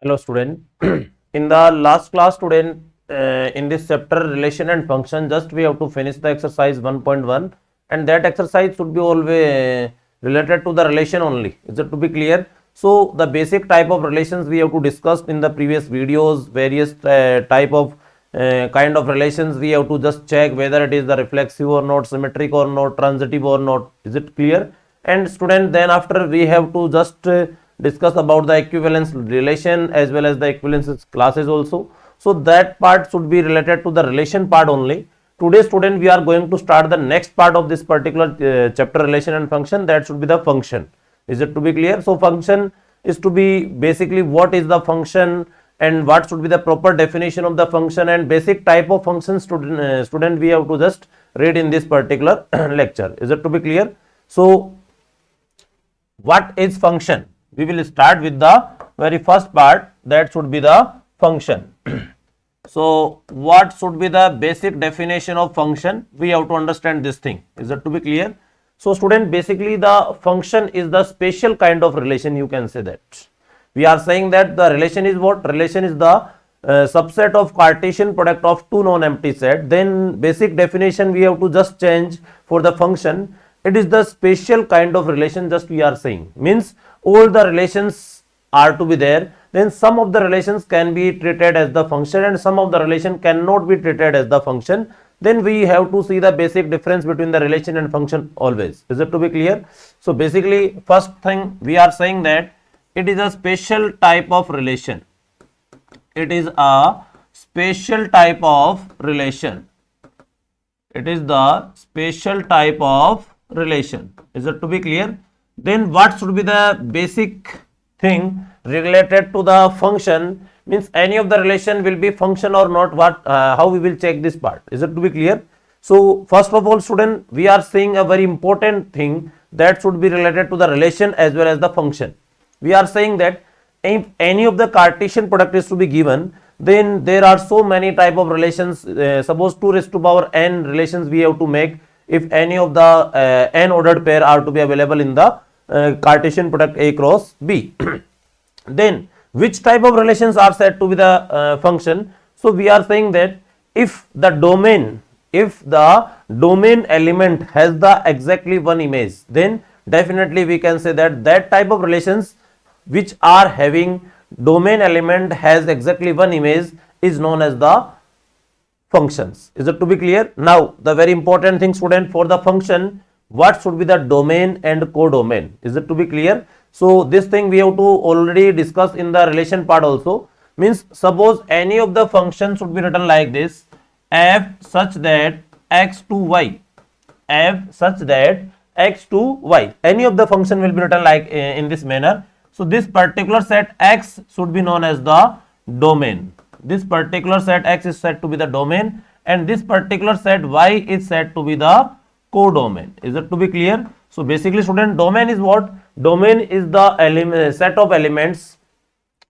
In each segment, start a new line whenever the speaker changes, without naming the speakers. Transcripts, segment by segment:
Hello student. In the last class student, in this chapter relation and function, just we have to finish the exercise 1.1 and that exercise should be always related to the relation only. Is it to be clear? So the basic type of relations we have to discuss in the previous videos, various type of kind of relations we have to just check whether it is the reflexive or not, symmetric or not, transitive or not. Is it clear? And student, then after we have to just discuss about the equivalence relation as well as the equivalence classes also. So that part should be related to the relation part only. Today student, we are going to start the next part of this particular chapter, relation and function. That should be the function. Is it to be clear? So function is to be basically what is the function and what should be the proper definition of the function and basic type of function student we have to just read in this particular lecture. Is it to be clear? So what is function? We will start with the very first part, that should be the function. So what should be the basic definition of function? We have to understand this thing. Is that to be clear? So student, basically the function is the special kind of relation, you can say that. We are saying that the relation is what? Relation is the subset of Cartesian product of two non-empty set. Then basic definition we have to just change for the function. It is the special kind of relation, just we are saying. Means all the relations are to be there. Then some of the relations can be treated as the function and some of the relation cannot be treated as the function. Then we have to see the basic difference between the relation and function always. Is it to be clear? So basically first thing we are saying that it is a special type of relation. It is a special type of relation. It is the special type of relation. Is it to be clear? Then what should be the basic thing related to the function? Means any of the relation will be function or not. What how we will check this part? Is it to be clear? So first of all student, we are seeing a very important thing that should be related to the relation as well as the function. We are saying that if any of the Cartesian product is to be given, then there are so many type of relations. Suppose 2 raised to power n relations we have to make if any of the n ordered pair are to be available in the Cartesian product A cross B. Then which type of relations are said to be the function? So we are saying that if the domain element has the exactly one image, then definitely we can say that that type of relations which are having domain element has exactly one image is known as the functions. Is it to be clear? Now the very important thing student, for the function, what should be the domain and codomain? Is it to be clear? So this thing we have to already discuss in the relation part also. Means suppose any of the functions should be written like this: f such that x to y, f such that x to y. Any of the function will be written like in this manner. So this particular set x should be known as the domain. This particular set x is said to be the domain and this particular set y is said to be the codomain. Is it to be clear? So basically student, domain is what? Domain is the set of elements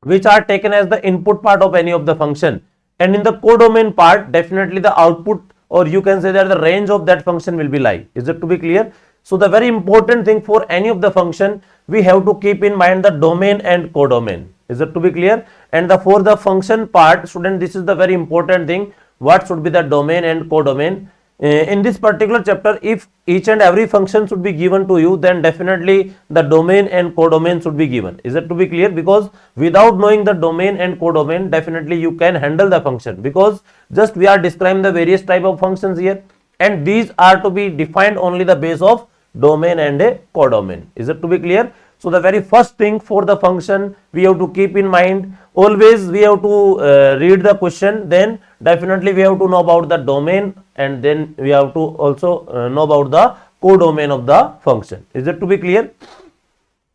which are taken as the input part of any of the function, and in the codomain part definitely the output, or you can say that the range of that function will be lie. Is it to be clear? So the very important thing for any of the function, we have to keep in mind the domain and codomain. Is it to be clear? And for the function part student, this is the very important thing, what should be the domain and codomain. In this particular chapter, if each and every function should be given to you, then definitely the domain and codomain should be given. Is it to be clear? Because without knowing the domain and codomain, definitely you can handle the function, because just we are describing the various type of functions here and these are to be defined only the base of domain and a codomain. Is it to be clear? So the very first thing for the function we have to keep in mind, always we have to read the question, then definitely we have to know about the domain and then we have to also know about the codomain of the function. Is it to be clear?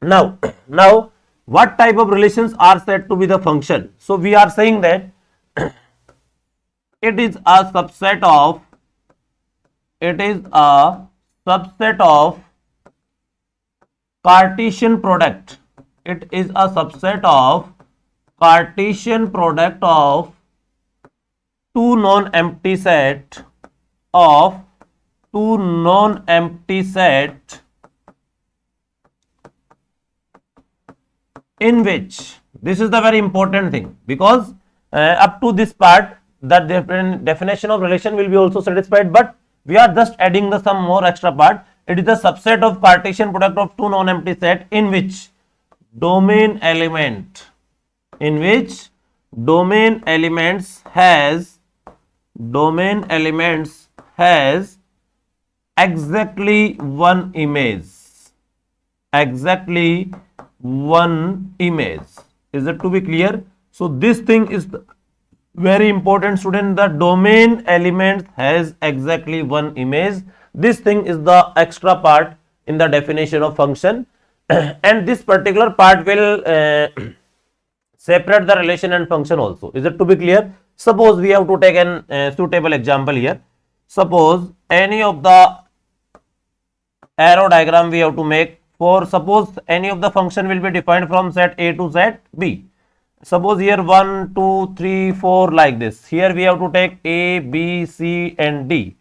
Now what type of relations are said to be the function? So we are saying that it is a subset of Cartesian product. It is a subset of Cartesian product of two non-empty set in which This is the very important thing, because up to this part the definition of relation will be also satisfied, but we are just adding the some more extra part. It is the subset of Cartesian product of two non-empty set in which domain elements has exactly one image. Is it to be clear? So this thing is very important, student. The domain element has exactly one image. This thing is the extra part in the definition of function and this particular part will separate the relation and function also. Is it to be clear? Suppose we have to take an suitable example here. Suppose any of the arrow diagram we have to make for, suppose any of the function will be defined from set A to set B. Suppose here 1, 2, 3, 4 like this. Here we have to take A, B, C and D.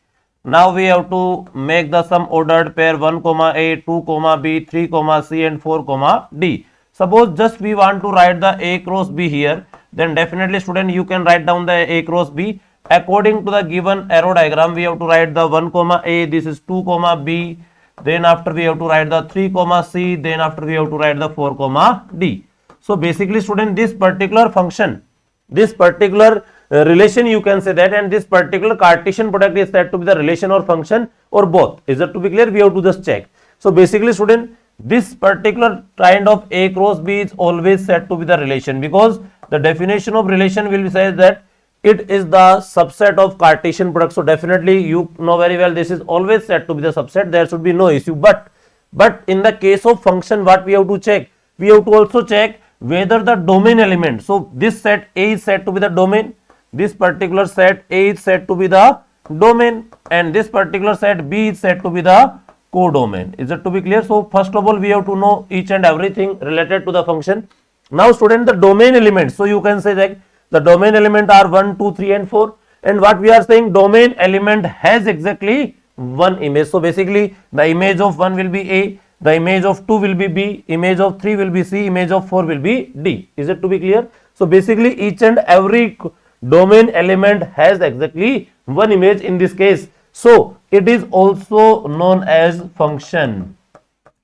Now we have to make the some ordered pair 1, A, 2, B, 3, C and 4, D. Suppose just we want to write the A cross B here, then definitely student you can write down the A cross B. According to the given arrow diagram, we have to write the 1, A, this is 2, B, then after we have to write the 3, C, then after we have to write the 4, D. So basically student, this particular function, this particular relation you can say that, and this particular Cartesian product is said to be the relation or function or both. Is that to be clear? We have to just check. So basically student, this particular kind of A cross B is always said to be the relation, because the definition of relation will be said that it is the subset of Cartesian product. So definitely you know very well this is always said to be the subset. There should be no issue. But in the case of function, what we have to check? We have to also check whether the domain element. So this set A is said to be the domain. This particular set A is said to be the domain, and this particular set B is said to be the codomain. Is it to be clear? So first of all we have to know each and everything related to the function. Now student, the domain elements. So you can say that the domain element are 1, 2, 3 and 4, and what we are saying, domain element has exactly one image. So basically the image of 1 will be A, the image of 2 will be B, image of 3 will be C, image of 4 will be D. Is it to be clear? So basically each and every domain element has exactly one image in this case. So it is also known as function.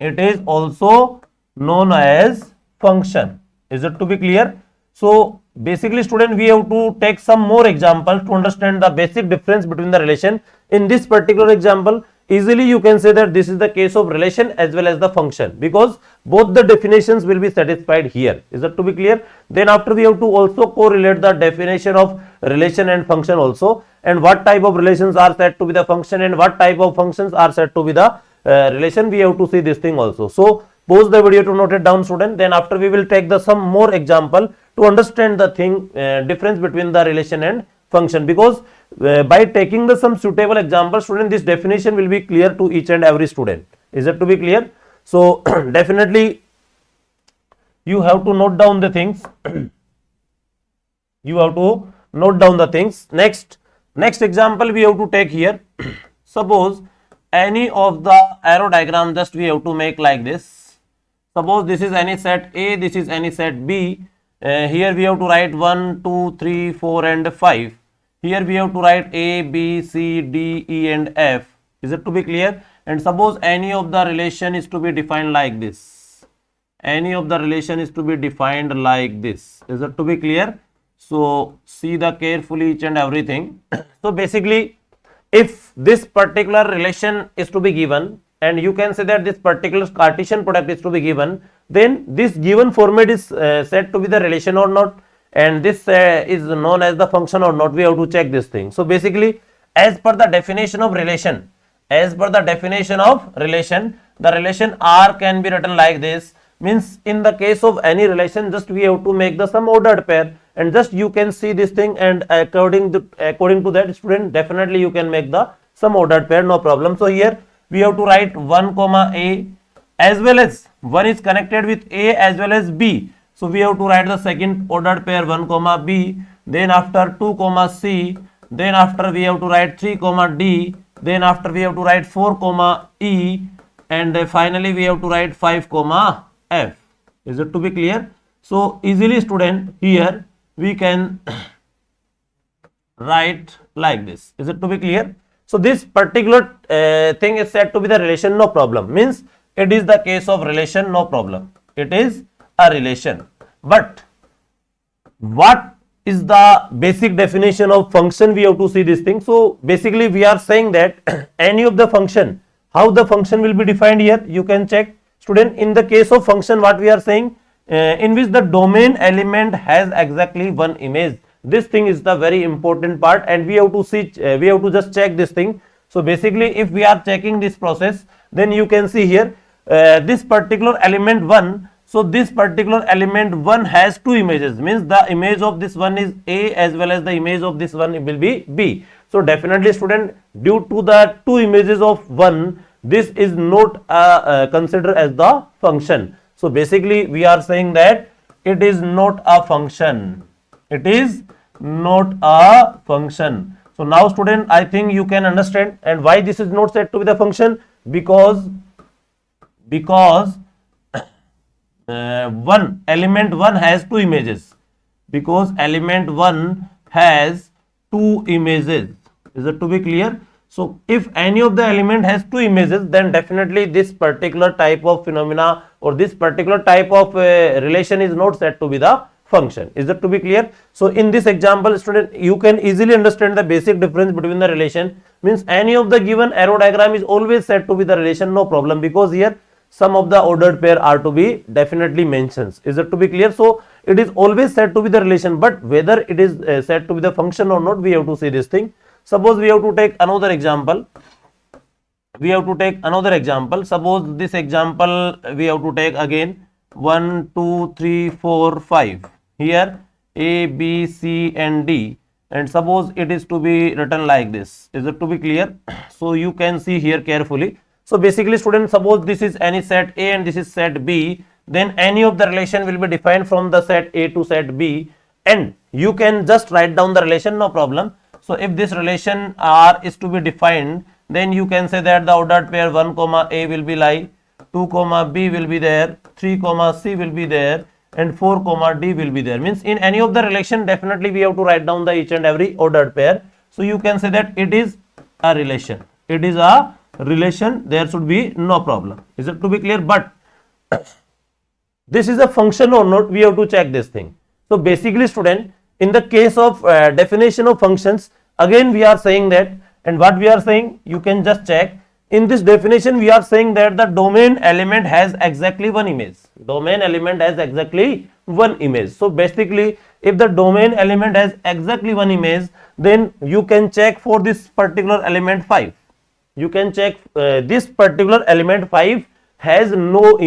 It is also known as function. Is it to be clear? So basically student, we have to take some more examples to understand the basic difference between the relation. In this particular example, easily you can say that this is the case of relation as well as the function, because both the definitions will be satisfied here. Is that to be clear? Then after we have to also correlate the definition of relation and function also, and what type of relations are said to be the function and what type of functions are said to be the relation. We have to see this thing also. So pause the video to note it down student. Then after we will take the some more example to understand the thing difference between the relation and function, because by taking the some suitable example student, this definition will be clear to each and every student. Is it to be clear? So definitely you have to note down the things. You have to note down the things. Next example we have to take here. Suppose any of the arrow diagram, just we have to make like this. Suppose this is any set A, this is any set B. Here we have to write 1, 2, 3, 4 and 5. Here we have to write A, B, C, D, E and F. Is it to be clear? And suppose any of the relation is to be defined like this. Any of the relation is to be defined like this. Is it to be clear? So see the carefully each and everything. So basically, if this particular relation is to be given, and you can say that this particular Cartesian product is to be given, then this given format is said to be the relation or not, and this is known as the function or not. We have to check this thing. So basically, as per the definition of relation, the relation R can be written like this. Means in the case of any relation, just we have to make the some ordered pair, and just you can see this thing, and according to that student, definitely you can make the some ordered pair, no problem. So here we have to write 1, A, as well as 1 is connected with A as well as B. So we have to write the second ordered pair 1, B, then after 2, C, then after we have to write 3, D, then after we have to write 4, E, and finally we have to write 5, F. Is it to be clear? So easily student here we can write like this. Is it to be clear? So this particular thing is said to be the relation, no problem. Means it is the case of relation, no problem. It is a relation. But what is the basic definition of function? We have to see this thing. So basically we are saying that any of the function, how the function will be defined here, you can check. Student, in the case of function, what we are saying, in which the domain element has exactly one image. This thing is the very important part, and we have to see, we have to just check this thing. So basically if we are checking this process, then you can see here this particular element 1. So this particular element 1 has two images, means the image of this one is A as well as the image of this one will be B. So definitely student, due to the two images of 1, this is not considered as the function. So basically we are saying that it is not a function. It is not a function. So now student, I think you can understand and why this is not said to be the function, because one element 1 has two images, because element 1 has two images. Is it to be clear? So if any of the element has two images, then definitely this particular type of phenomena or this particular type of relation is not said to be the function. Is it to be clear? So in this example, student, you can easily understand the basic difference between the relation. Means any of the given arrow diagram is always said to be the relation, no problem, because here some of the ordered pair are to be definitely mentioned. Is it to be clear? So it is always said to be the relation, but whether it is said to be the function or not, we have to see this thing. Suppose we have to take another example. Suppose this example we have to take again 1, 2, 3, 4, 5. Here A, B, C and D, and suppose it is to be written like this. Is it to be clear? So you can see here carefully. So basically student, suppose this is any set A and this is set B, then any of the relation will be defined from the set A to set B, and you can just write down the relation, no problem. So if this relation R is to be defined, then you can say that the ordered pair 1 comma A will be like 2 comma B will be there, 3 comma C will be there, and 4 comma D will be there. Means in any of the relation, definitely we have to write down the each and every ordered pair. So you can say that it is a relation. It is a relation, there should be no problem. Is it to be clear? But this is a function or not, we have to check this thing. So basically student, in the case of definition of functions, again we are saying that, and what we are saying, you can just check. In this definition we are saying that the domain element has exactly one image. Domain element has exactly one image. So basically if the domain element has exactly one image, then you can check for this particular element 5. You can check this particular element 5 has no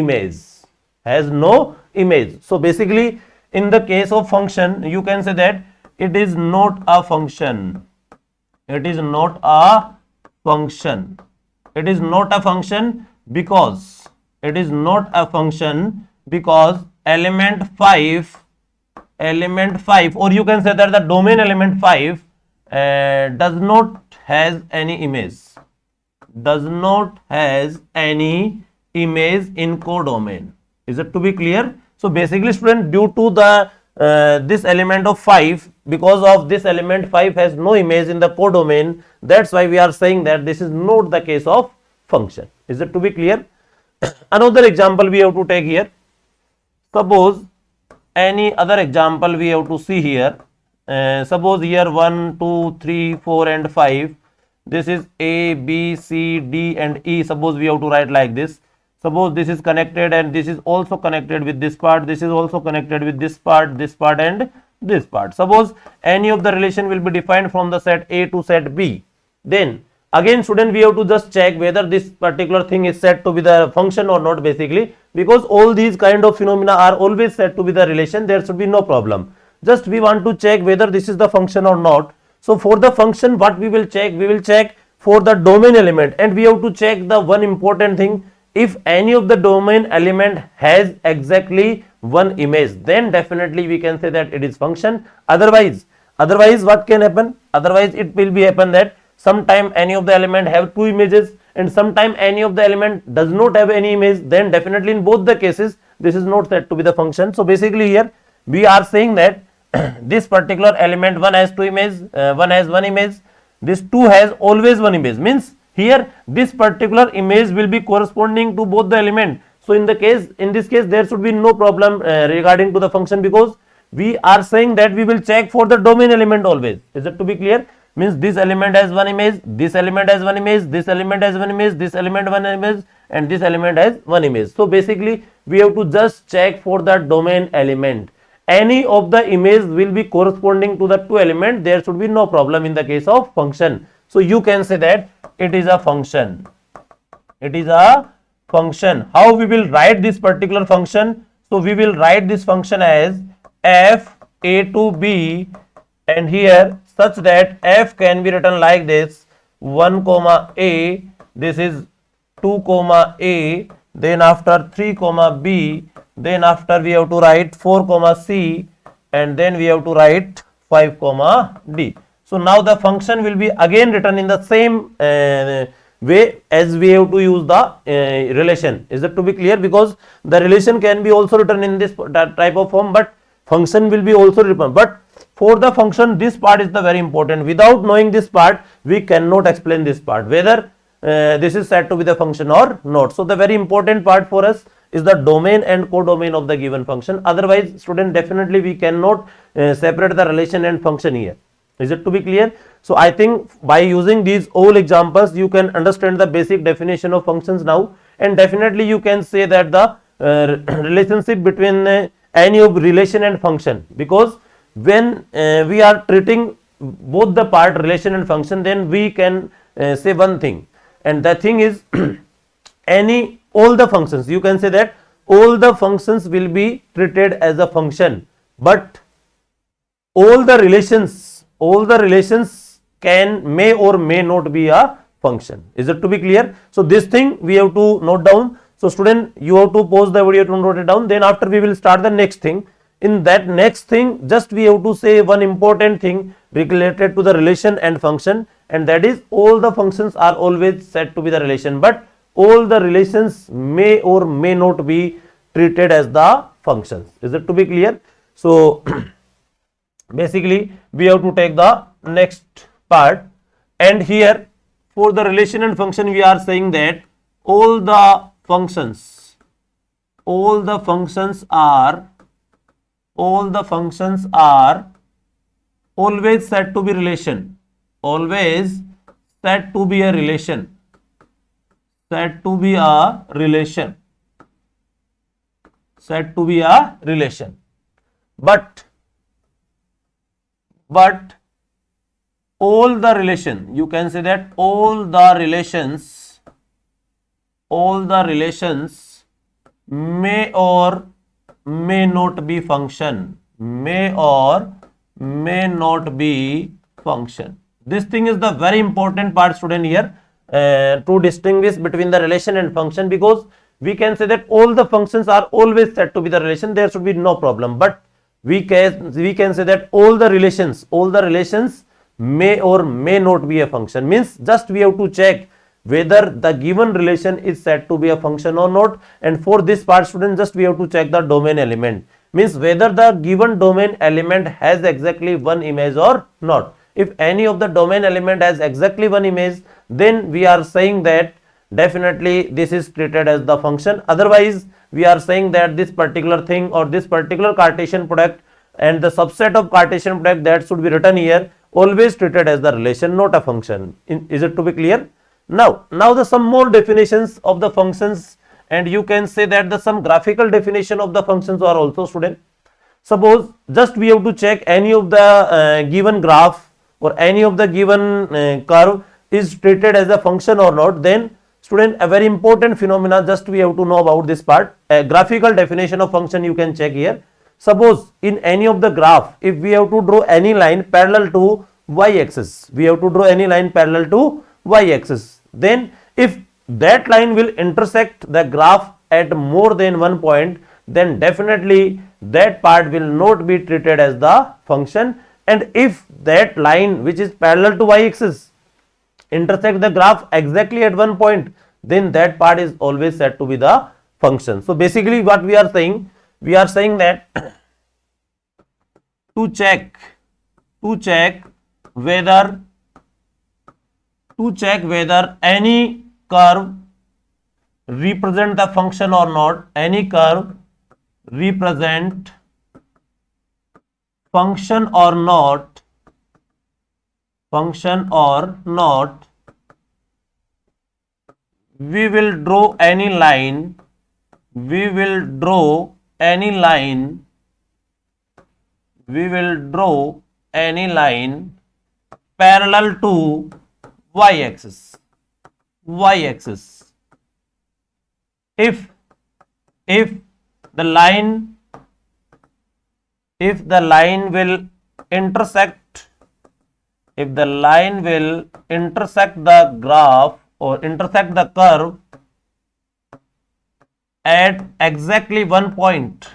image. So basically in the case of function, you can say that it is not a function. It is not a function. It is not a function because element 5, or you can say that the domain element 5 does not has any image. Does not has any image in codomain. Is it to be clear? So basically student, due to the this element of 5, because of this element 5 has no image in the codomain, that's why we are saying that this is not the case of function. Is it to be clear? Another example we have to take here. Suppose any other example we have to see here. Suppose here 1, 2, 3, 4 and 5. This is A, B, C, D and E. Suppose we have to write like this. Suppose this is connected and this is also connected with this part. This is also connected with this part and this part. Suppose any of the relation will be defined from the set A to set B. Then again student, we have to just check whether this particular thing is said to be the function or not, basically, because all these kind of phenomena are always said to be the relation. There should be no problem. Just we want to check whether this is the function or not. So for the function, what we will check? We will check for the domain element, and we have to check the one important thing. If any of the domain element has exactly one image, then definitely we can say that it is function. Otherwise what can happen? Otherwise it will be happen that sometime any of the element have two images and sometime any of the element does not have any image. Then definitely in both the cases this is not said to be the function. So basically here we are saying that this particular element, one has two image, one has one image, this two has always one image, means here this particular image will be corresponding to both the element. So in this case there should be no problem regarding to the function, because we are saying that we will check for the domain element always. Is it to be clear? Means this element has one image, this element has one image, this element has one image, this element one image, and this element has one image. So basically we have to just check for the domain element. Any of the image will be corresponding to the two element, there should be no problem in the case of function. So you can say that it is a function. It is a function. How we will write this particular function? So we will write this function as f a to b, and here such that f can be written like this: 1 comma a, this is 2 comma a, then after 3 comma b, then after we have to write 4 comma c, and then we have to write 5 comma d. So now the function will be again written in the same way as we have to use the relation. Is it to be clear? Because the relation can be also written in this type of form, but function will be also written. But for the function, this part is the very important. Without knowing this part, we cannot explain this part, whether this is said to be the function or not. So the very important part for us is the domain and codomain of the given function. Otherwise, student, definitely we cannot separate the relation and function here. Is it to be clear? So I think by using these all examples, you can understand the basic definition of functions now, and definitely you can say that the relationship between any of relation and function, because when we are treating both the part relation and function, then we can say one thing, and the thing is all the functions, you can say that all the functions will be treated as a function, but all the relations may or may not be a function. Is it to be clear? So this thing we have to note down. So student, you have to pause the video to note it down. Then after we will start the next thing. In that next thing, just we have to say one important thing related to the relation and function, and that is all the functions are always said to be the relation, but all the relations may or may not be treated as the functions. Is it to be clear? So basically we have to take the next part, and here for the relation and function we are saying that all the functions are always said to be relation, always said to be a relation, said to be a relation, said to be a relation, but all the relation, you can say that all the relations may or may not be function, may or may not be function. This thing is the very important part, student, here to distinguish between the relation and function, because we can say that all the functions are always said to be the relation, there should be no problem, but we can say that all the relations may or may not be a function, means just we have to check whether the given relation is said to be a function or not, and for this part, student, just we have to check the domain element, means whether the given domain element has exactly one image or not. If any of the domain element has exactly one image, then we are saying that definitely this is treated as the function. Otherwise, we are saying that this particular thing or this particular Cartesian product and the subset of Cartesian product that should be written here always treated as the relation, not a function. Is it to be clear? Now the some more definitions of the functions, and you can say that the some graphical definition of the functions are also, student. Suppose just we have to check any of the given graph or any of the given curve is treated as a function or not, then student, a very important phenomena, just we have to know about this part. A graphical definition of function you can check here. Suppose in any of the graph, if we have to draw any line parallel to y-axis, we have to draw any line parallel to y-axis, then if that line will intersect the graph at more than one point, then definitely that part will not be treated as the function, and if that line which is parallel to y-axis intersect the graph exactly at one point, then that part is always said to be the function. So basically what we are saying that to check whether any curve represent the function or not, any curve represent function or not, we will draw any line parallel to y-axis. If the line will intersect the graph or intersect the curve at exactly one point,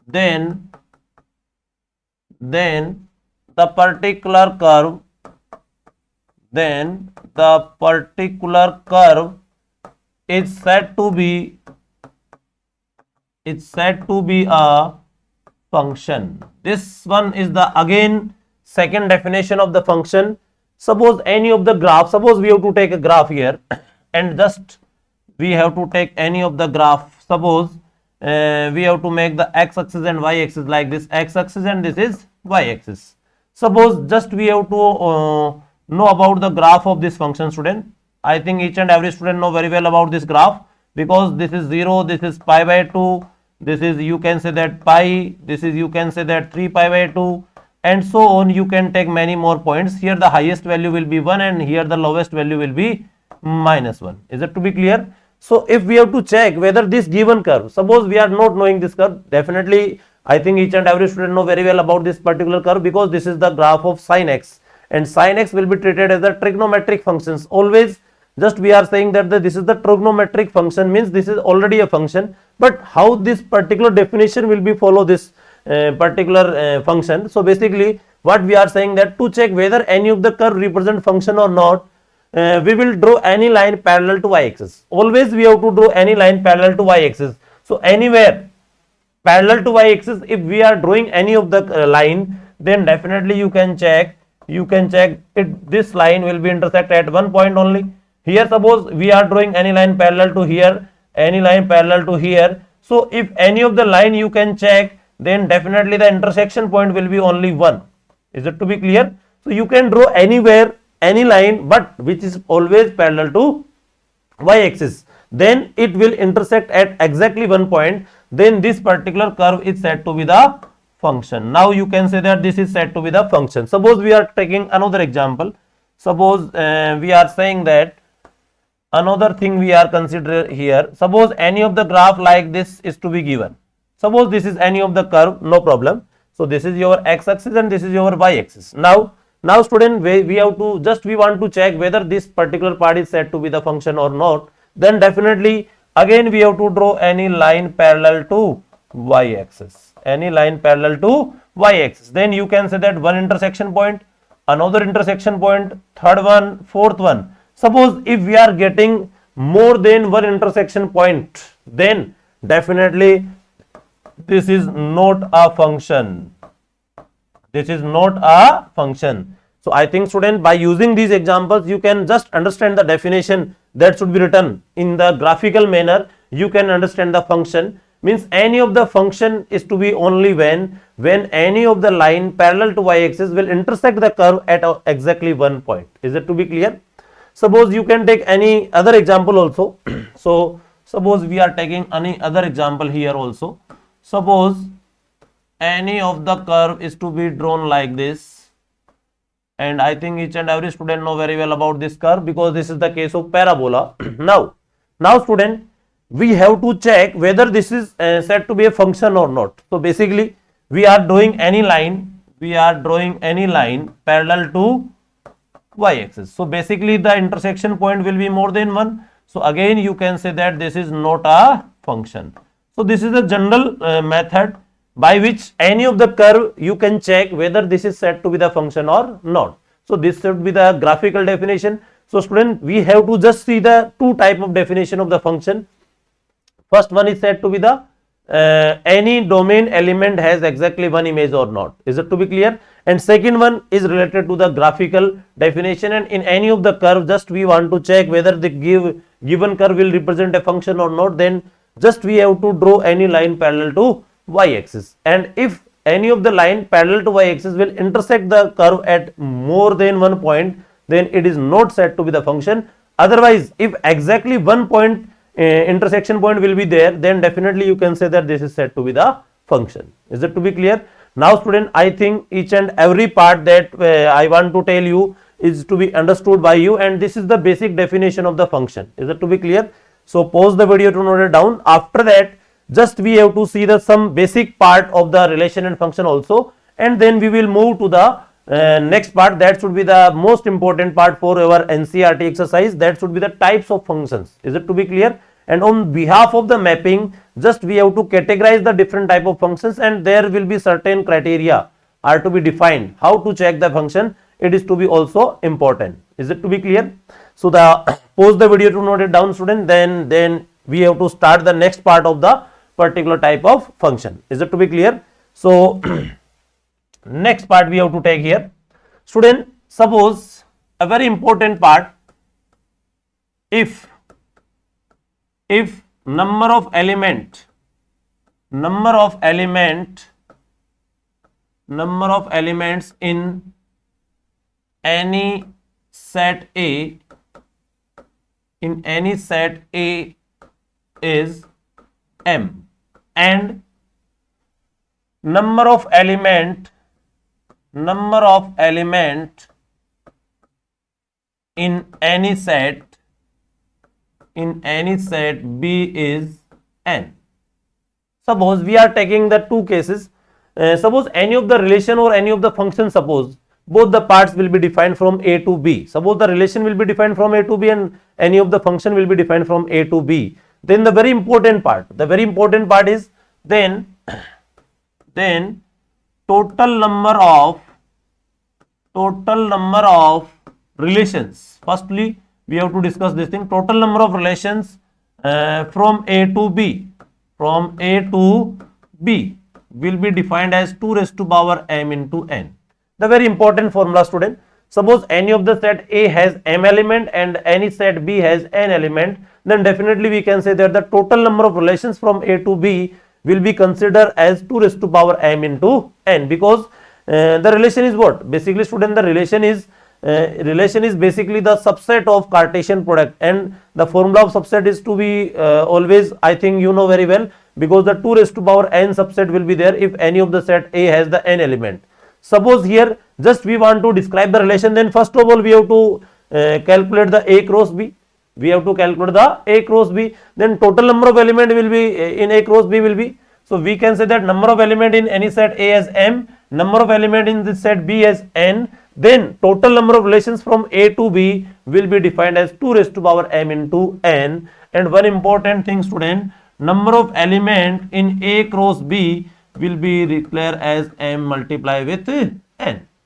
then the particular curve is said to be a function. This one is the again second definition of the function. Suppose any of the graph, suppose we have to take a graph here and just we have to take any of the graph. Suppose we have to make the x-axis and y-axis like this, x-axis and this is y-axis. Suppose just we have to know about the graph of this function, student. I think each and every student know very well about this graph, because this is 0, this is pi by 2, this is you can say that pi, this is you can say that 3 pi by 2, and so on. You can take many more points. Here the highest value will be 1 and here the lowest value will be -1. Is it to be clear? So if we have to check whether this given curve, suppose we are not knowing this curve, definitely I think each and every student know very well about this particular curve, because this is the graph of sin x, and sin x will be treated as the trigonometric functions. Always just we are saying that this is the trigonometric function, means this is already a function, but how this particular definition will be follow this particular function. So basically what we are saying that to check whether any of the curve represent function or not, we will draw any line parallel to y-axis. Always we have to draw any line parallel to y-axis. So anywhere parallel to y-axis, if we are drawing any of the line, then definitely you can check it, this line will be intersect at one point only. Here suppose we are drawing any line parallel to here, any line parallel to here. So if any of the line you can check, then definitely the intersection point will be only one. Is it to be clear? So you can draw anywhere any line, but which is always parallel to y-axis, then it will intersect at exactly one point, then this particular curve is said to be the function. Now you can say that this is said to be the function. Suppose we are taking another example. Suppose we are saying that another thing we are considering here. Suppose any of the graph like this is to be given. Suppose this is any of the curve, no problem. So this is your x-axis and this is your y-axis. Now student, we have to just we want to check whether this particular part is said to be the function or not. Then definitely again we have to draw any line parallel to y-axis. Any line parallel to y-axis. Then you can say that one intersection point, another intersection point, third one, fourth one. Suppose if we are getting more than one intersection point, then definitely this is not a function. This is not a function. So I think student, by using these examples you can just understand the definition that should be written in the graphical manner. You can understand the function, means any of the function is to be only when any of the line parallel to y-axis will intersect the curve at exactly one point. Is it to be clear? Suppose you can take any other example also. So suppose we are taking any other example here also. Suppose any of the curve is to be drawn like this, and I think each and every student know very well about this curve, because this is the case of parabola. Now student, we have to check whether this is said to be a function or not. So basically we are drawing any line parallel to y-axis. So basically the intersection point will be more than one. So again you can say that this is not a function. So this is the general method by which any of the curve you can check whether this is said to be the function or not. So this should be the graphical definition. So student, we have to just see the two type of definition of the function. First one is said to be the any domain element has exactly one image or not. Is it to be clear? And second one is related to the graphical definition, and in any of the curve, just we want to check whether the given curve will represent a function or not. Then just we have to draw any line parallel to y-axis, and if any of the line parallel to y-axis will intersect the curve at more than one point, then it is not said to be the function. Otherwise, if exactly one point intersection point will be there, then definitely you can say that this is said to be the function. Is it to be clear? Now student, I think each and every part that I want to tell you is to be understood by you, and this is the basic definition of the function. Is it to be clear? So pause the video to note it down. After that, just we have to see the some basic part of the relation and function also, and then we will move to the next part. That should be the most important part for our NCERT exercise. That should be the types of functions. Is it to be clear? And on behalf of the mapping, just we have to categorize the different type of functions, and there will be certain criteria are to be defined. How to check the function, it is to be also important. Is it to be clear? So the pause the video to note it down, student. Then we have to start the next part of the particular type of function. Is it to be clear? So next part we have to take here. Student, suppose a very important part, if number of element in any set A is m, and number of element in any set B is n. Suppose we are taking the two cases. Suppose any of the relation or any of the function, suppose both the parts will be defined from A to B. Suppose the relation will be defined from A to B and any of the function will be defined from A to B. Then the very important part is then total number of relations. Firstly, we have to discuss this thing. Total number of relations from A to B will be defined as 2 raised to power m into n. The very important formula, student. Suppose any of the set A has m element and any set B has n element, then definitely we can say that the total number of relations from A to B will be considered as 2 raised to power m into n, because the relation is what? Basically, student, the relation is basically the subset of Cartesian product, and the formula of subset is to be always, I think you know very well, because the 2 raised to power n subset will be there if any of the set A has the n element. Suppose here just we want to describe the relation, then first of all we have to calculate the A cross B. Then total number of element will be in A cross B will be, so we can say that number of element in any set A as m, number of element in this set B as n, then total number of relations from A to B will be defined as 2 raised to power m into n. And one important thing, student, number of element in A cross B will be declared as m multiply with n.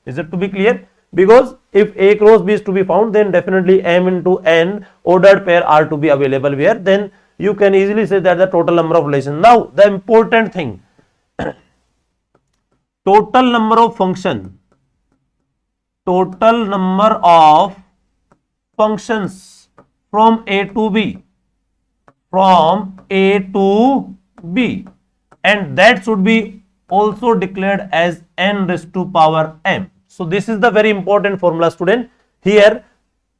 Is it to be clear? Because if A cross B is to be found, then definitely m into n ordered pair are to be available where, then you can easily say that the total number of relations. Now the important thing, total number of functions from A to B, and that should be also declared as n raised to power m. So this is the very important formula, student. Here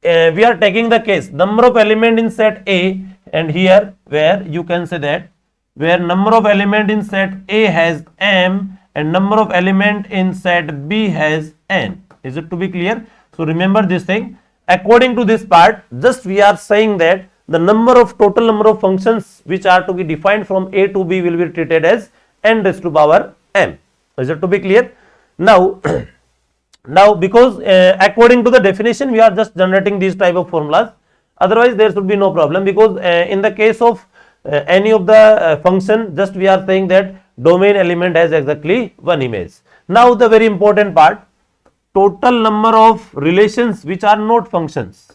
we are taking the case number of element in set A, and here where you can say that where number of element in set A has m and number of element in set B has n. Is it to be clear? So remember this thing. According to this part, just we are saying that the total number of functions which are to be defined from A to B will be treated as n raised to power m. Is it to be clear? Now because according to the definition we are just generating these type of formulas, otherwise there should be no problem, because in the case of any of the function, just we are saying that domain element has exactly one image. Now the very important part, total number of relations which are not functions.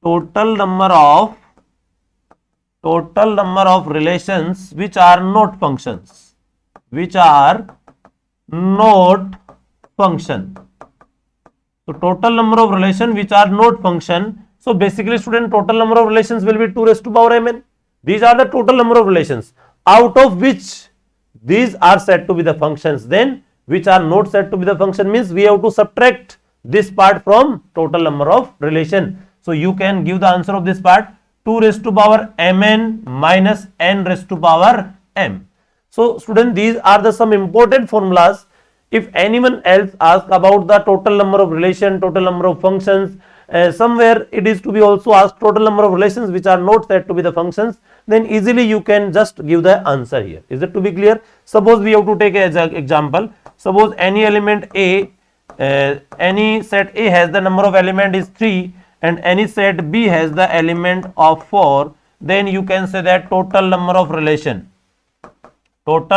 total number of relations which are not functions, which are not function. So total number of relation which are not function. So basically student, total number of relations will be 2 raised to power mn. These are the total number of relations, out of which these are said to be the functions. Then which are not said to be the function means we have to subtract this part from total number of relation. So you can give the answer of this part, 2 raised to power mn minus n raised to power m. So student, these are the some important formulas. If anyone else asks about the total number of relation, total number of functions, somewhere it is to be also asked total number of relations which are not said to be the functions, then easily you can just give the answer here. Is it to be clear? Suppose we have to take as an example. Suppose any element A, any set A has the number of element is 3 and any set B has the element of 4, then you can say that total number of relation from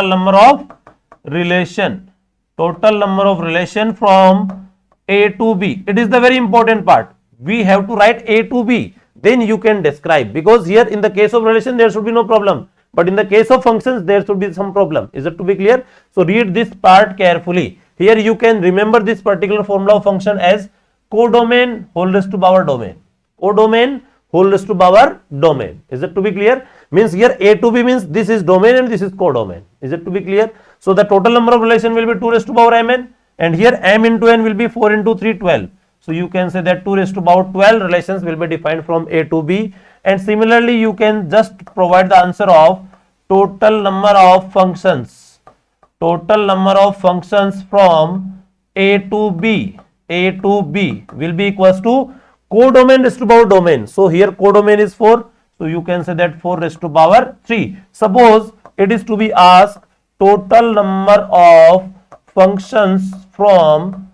A to B. It is the very important part. We have to write A to B, then you can describe, because here in the case of relation there should be no problem, but in the case of functions there should be some problem. Is it to be clear? So read this part carefully. Here you can remember this particular formula of function as codomain whole raised to power domain. Codomain whole raised to power domain. Is it to be clear? Means here A to B means this is domain and this is codomain. Is it to be clear? So the total number of relation will be 2 raised to power mn, and here m into n will be 4 into 3, 12. So you can say that 2 raised to power 12 relations will be defined from A to B, and similarly you can just provide the answer of total number of functions from A to B will be equals to codomain raised to power domain. So here codomain is 4, so you can say that 4 raised to power 3. Suppose it is to be asked total number of functions from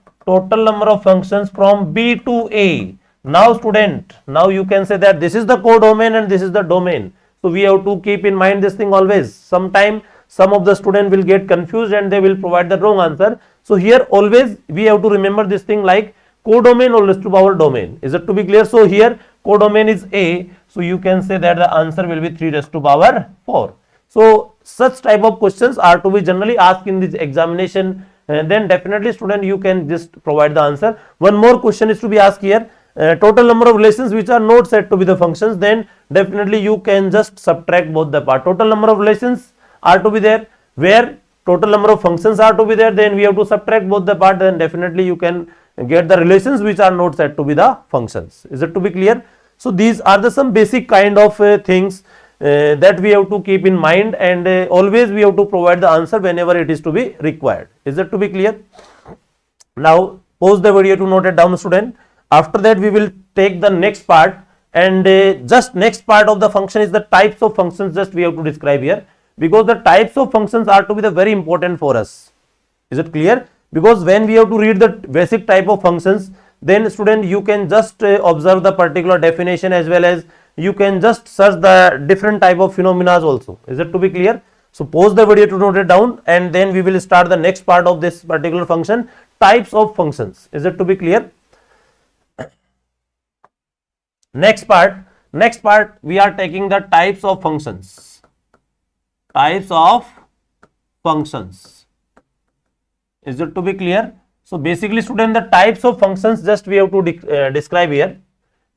B to A. Now student, now you can say that this is the codomain and this is the domain. So we have to keep in mind this thing always. Sometime some of the student will get confused and they will provide the wrong answer. So here always we have to remember this thing like codomain whole raised to power domain. Is it to be clear? So here codomain is A, so you can say that the answer will be 3 raised to power 4. So such type of questions are to be generally asked in this examination, then definitely student you can just provide the answer. One more question is to be asked here, total number of relations which are not said to be the functions, then definitely you can just subtract both the part. Total number of relations are to be there, where total number of functions are to be there, then we have to subtract both the part, then definitely you can get the relations which are not said to be the functions. Is it to be clear? So these are the some basic kind of things that we have to keep in mind, and always we have to provide the answer whenever it is to be required. Is it to be clear? Now pause the video to note it down, student. After that we will take the next part, and just next part of the function is the types of functions. Just we have to describe here, because the types of functions are to be the very important for us. Is it clear? Because when we have to read the basic type of functions, then student you can just observe the particular definition, as well as you can just search the different type of phenomena also. Is it to be clear? So pause the video to note it down, and then we will start the next part of this particular function, types of functions. Is it to be clear? Next part we are taking the types of functions. Is it to be clear? So basically student, the types of functions just we have to describe here.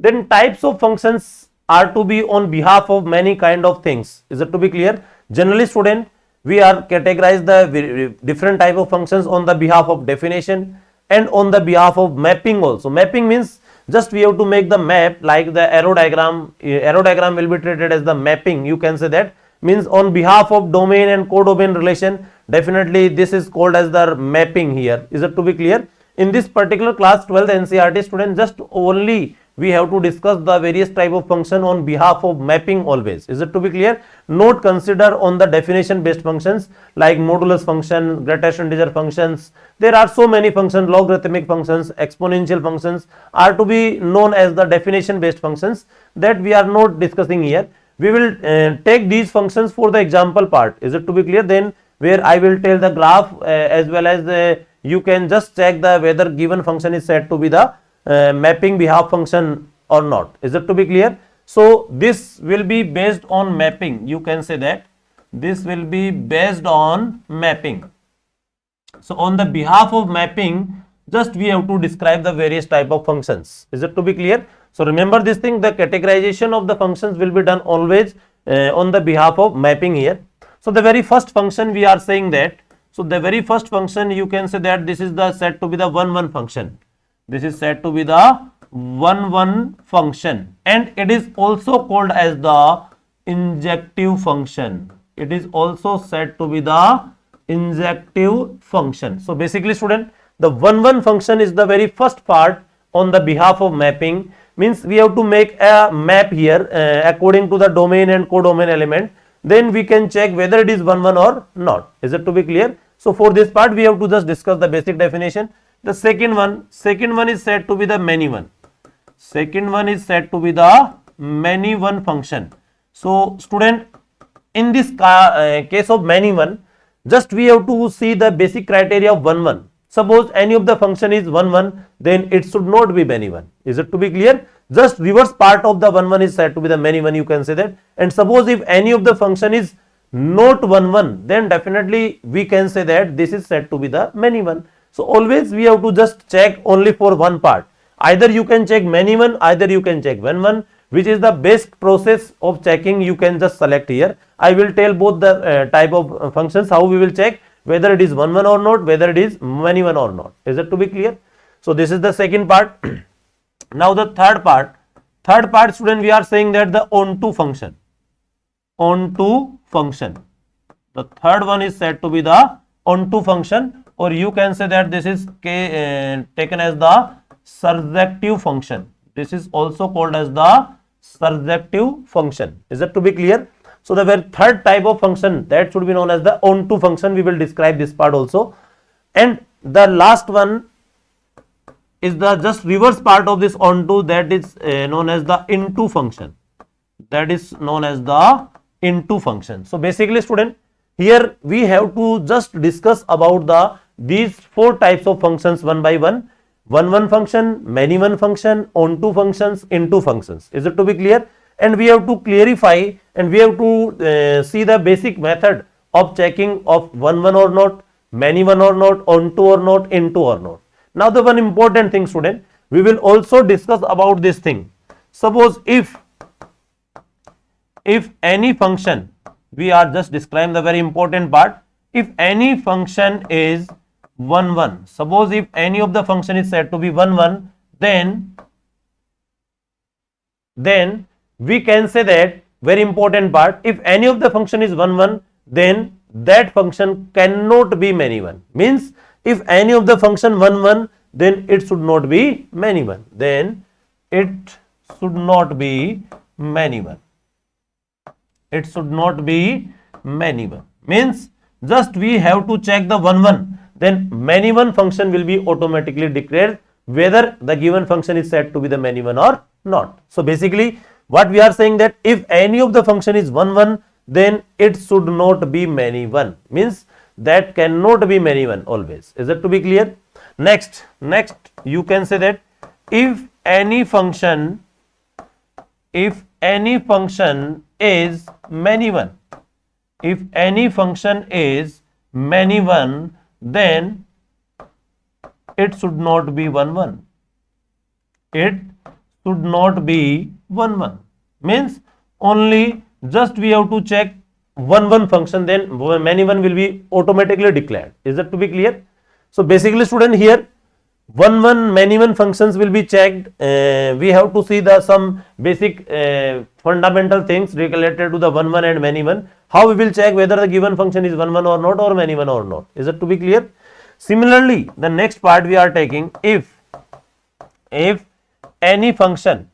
Then types of functions are to be on behalf of many kind of things. Is it to be clear? Generally student, we are categorize the different type of functions on the behalf of definition and on the behalf of mapping also. Mapping means just we have to make the map, like the arrow diagram. Arrow diagram will be treated as the mapping. You can say that means on behalf of domain and codomain relation. Definitely this is called as the mapping here. Is it to be clear? In this particular class 12th NCERT student, just only we have to discuss the various type of function on behalf of mapping always. Is it to be clear? Not consider on the definition based functions like modulus function, greatest integer functions. There are so many functions, logarithmic functions, exponential functions are to be known as the definition based functions, that we are not discussing here. We will take these functions for the example part. Is it to be clear? Then where I will tell the graph as well as you can just check the whether given function is said to be the mapping behalf function or not. Is it to be clear? So this will be based on mapping. You can say that this will be based on mapping. So on the behalf of mapping, just we have to describe the various type of functions. Is it to be clear? So remember this thing, the categorization of the functions will be done always on the behalf of mapping here. So the very first function we are saying that, so the very first function you can say that this is the said to be the 1 1 function. This is said to be the 1 1 function, and it is also called as the injective function. It is also said to be the injective function. So basically student, the 1 1 function is the very first part on the behalf of mapping. Means we have to make a map here according to the domain and codomain element. Then we can check whether it is 1 1 or not. Is it to be clear? So for this part we have to just discuss the basic definition. The second one is said to be the many one. Second one is said to be the many one function. So student, in this case of many one, just we have to see the basic criteria of 1 1. Suppose any of the function is 1 1, then it should not be many one. Is it to be clear? Just reverse part of the 1 1 is said to be the many one, you can say that. And suppose if any of the function is not 1 1, then definitely we can say that this is said to be the many one. So always we have to just check only for one part. Either you can check many one, either you can check 1 1, which is the best process of checking. You can just select here. I will tell both the type of functions how we will check whether it is 1 1 or not, whether it is many one or not. Is it to be clear? So this is the second part. Now the third part student, we are saying that the onto function. Onto function. The third one is said to be the onto function, or you can say that this is taken as the surjective function. This is also called as the surjective function. Is it to be clear? So the very third type of function, that should be known as the onto function. We will describe this part also. And the last one is the just reverse part of this onto, that is known as the into function. That is known as the into function. So basically student, here we have to just discuss about these four types of functions one by one. 1 1 function, many one function, onto functions, into functions. Is it to be clear? And we have to clarify, and we have to see the basic method of checking of 1 1 or not, many one or not, onto or not, into or not. Now the one important thing student, we will also discuss about this thing. Suppose if any function, we are just describing the very important part. If any function is 1 1, suppose if any of the function is said to be 1 1, then we can say that, very important part, if any of the function is 1 1, then that function cannot be many one. Means if any of the function 1 1, then it should not be many one. Then it should not be many one. It should not be many one. Means just we have to check the 1 1, then many one function will be automatically declared whether the given function is said to be the many one or not. So basically what we are saying that if any of the function is 1 1, then it should not be many one. Means that cannot be many one always. Is it to be clear? Next you can say that if any function is many one, if any function is many one, then it should not be 1 1. It should not be 1 1. Means only just we have to check 1 1 function, then many one will be automatically declared. Is that to be clear? So basically student, here 1 1 many one functions will be checked. We have to see the some basic fundamental things related to the 1 1 and many one. How we will check whether the given function is 1 1 or not, or many one or not. Is it to be clear? Similarly, the next part we are taking, if any function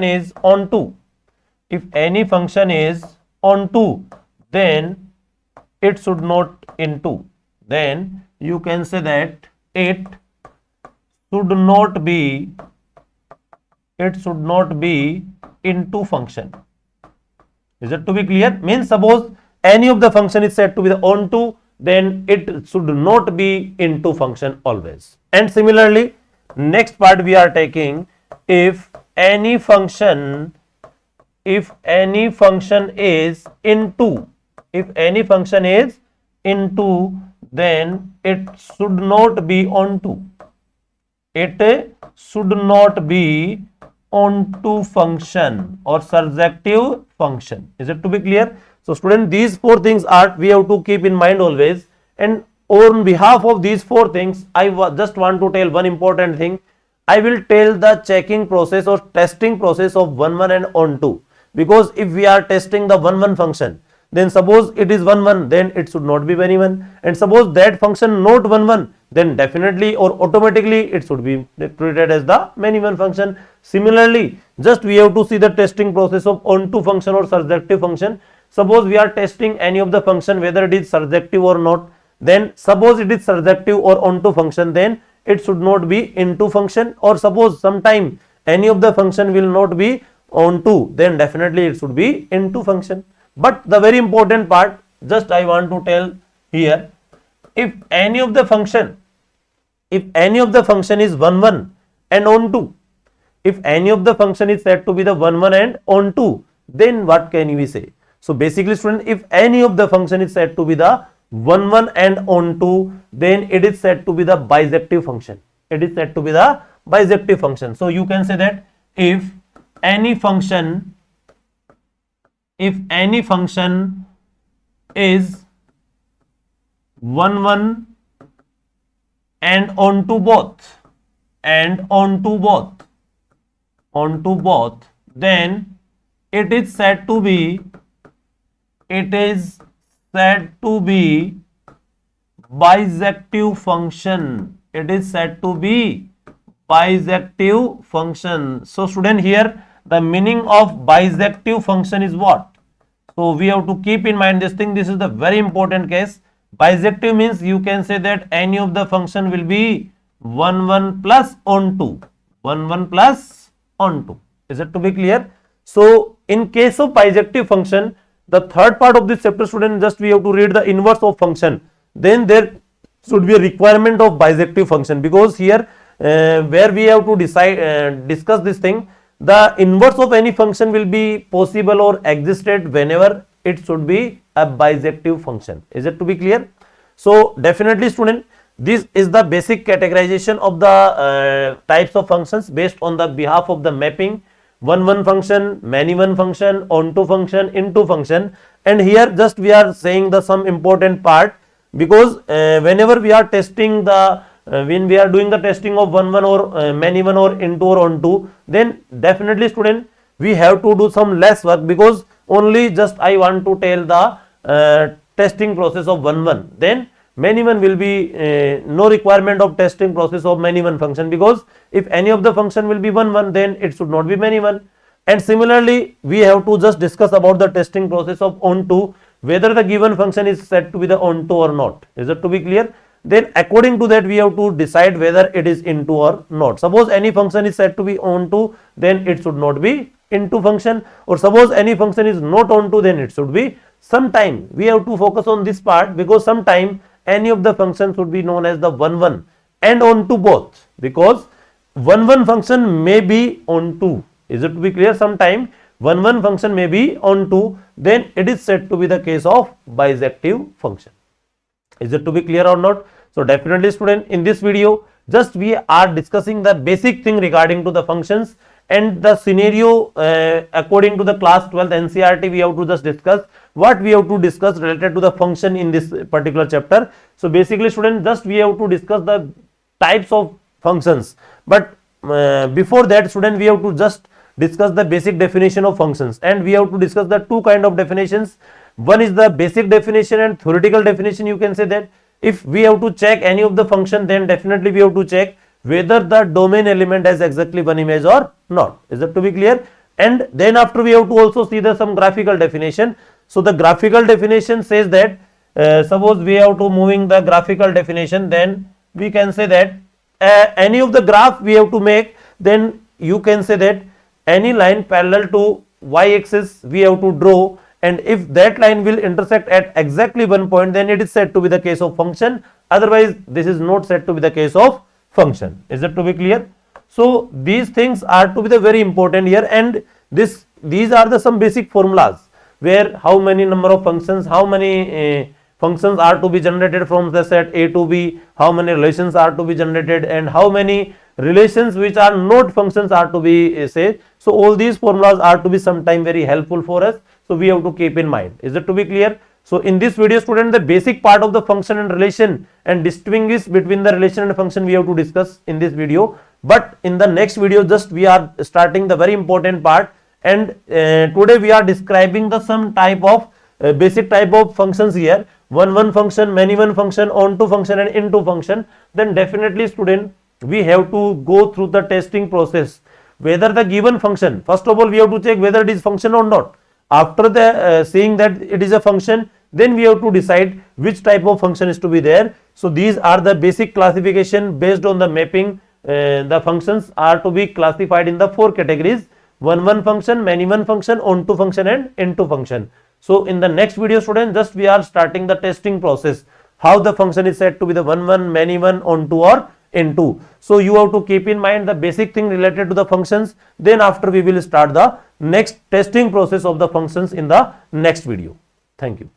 is onto, then it should not into. Then you can say that it should not be into function. Is it to be clear? Means suppose any of the function is said to be the onto, then it should not be into function always. And similarly, next part we are taking, if any function is into, if any function is into, then it should not be onto. It should not be onto function or surjective function. Is it to be clear? So student, these four things are we have to keep in mind always, and on behalf of these four things I just want to tell one important thing. I will tell the checking process or testing process of 1 and onto, because if we are testing the 1 function, then suppose it is 1 then it should not be many one, and suppose that function not 1 then definitely or automatically it should be treated as the many one function. Similarly, just we have to see the testing process of onto function or surjective function. Suppose we are testing any of the function whether it is surjective or not, then suppose it is surjective or onto function, then it should not be into function, or suppose sometime any of the function will not be onto, then definitely it should be into function. But the very important part, just I want to tell here, if any of the function is 1 and onto, if any of the function is said to be the 1 and onto, then what can we say? So basically student, if any of the function is said to be the 1 and onto, then it is said to be the bijective function. It is said to be the bijective function. So you can say that if any function is 1 and onto both, then it is said to be bijective function. It is said to be bijective function. So student, here the meaning of bijective function is what? So we have to keep in mind this thing. This is the very important case. Bijective means you can say that any of the function will be 1 plus onto, 1 plus onto. Is it to be clear? So in case of bijective function, the third part of this chapter student, just we have to read the inverse of function. Then there should be a requirement of bijective function, because here where we have to discuss this thing, the inverse of any function will be possible or existed whenever it should be a bijective function. Is it to be clear? So definitely student, this is the basic categorization of the types of functions based on the behalf of the mapping. 1 function, many one function, onto function, into function. And here just we are saying the some important part, because whenever we are testing the when we are doing the testing of 1 or many one or into or onto, then definitely student we have to do some less work, because only just I want to tell the testing process of 1, then many one will be no requirement of testing process of many one function, because if any of the function will be 1, then it should not be many one. And similarly, we have to just discuss about the testing process of onto, whether the given function is said to be the onto or not. Is it to be clear? Then according to that we have to decide whether it is into or not. Suppose any function is said to be onto, then it should not be into function, or suppose any function is not onto, then it should be. Sometime we have to focus on this part, because sometime any of the functions should be known as the 1 and onto both, because 1 function may be onto. Is it to be clear? Sometime 1 function may be onto, then it is said to be the case of bijective function. Is it to be clear or not? So definitely student, in this video just we are discussing the basic thing regarding to the functions, and the scenario according to the class 12 NCERT we have to just discuss what we have to discuss related to the function in this particular chapter. So basically student, just we have to discuss the types of functions, but before that student we have to just discuss the basic definition of functions, and we have to discuss the two kind of definitions. One is the basic definition and theoretical definition. You can say that if we have to check any of the function, then definitely we have to check whether the domain element has exactly one image or not. Is that to be clear? And then after we have to also see the some graphical definition. So the graphical definition says that suppose we have to moving the graphical definition, then we can say that any of the graph we have to make, then you can say that any line parallel to y-axis we have to draw, and if that line will intersect at exactly one point, then it is said to be the case of function. Otherwise this is not said to be the case of function. Is that to be clear? So these things are to be the very important here, and these are the some basic formulas where how many number of functions, how many functions are to be generated from the set A to B, how many relations are to be generated, and how many relations which are not functions are to be say. So all these formulas are to be sometime very helpful for us. So we have to keep in mind. Is it to be clear? So in this video, student, the basic part of the function and relation and distinguish between the relation and function we have to discuss in this video. But in the next video, just we are starting the very important part, and today we are describing the some type of basic type of functions here. One function, many one function, onto function and into function. Then definitely, student, we have to go through the testing process. Whether the given function, first of all, we have to check whether it is function or not. After the seeing that it is a function, then we have to decide which type of function is to be there. So these are the basic classification based on the mapping. The functions are to be classified in the 4 categories: one function, many one function, onto function and into function. So in the next video, student, just we are starting the testing process, how the function is said to be the one, many one, onto or into. So you have to keep in mind the basic thing related to the functions. Then after we will start the next testing process of the functions in the next video. Thank you.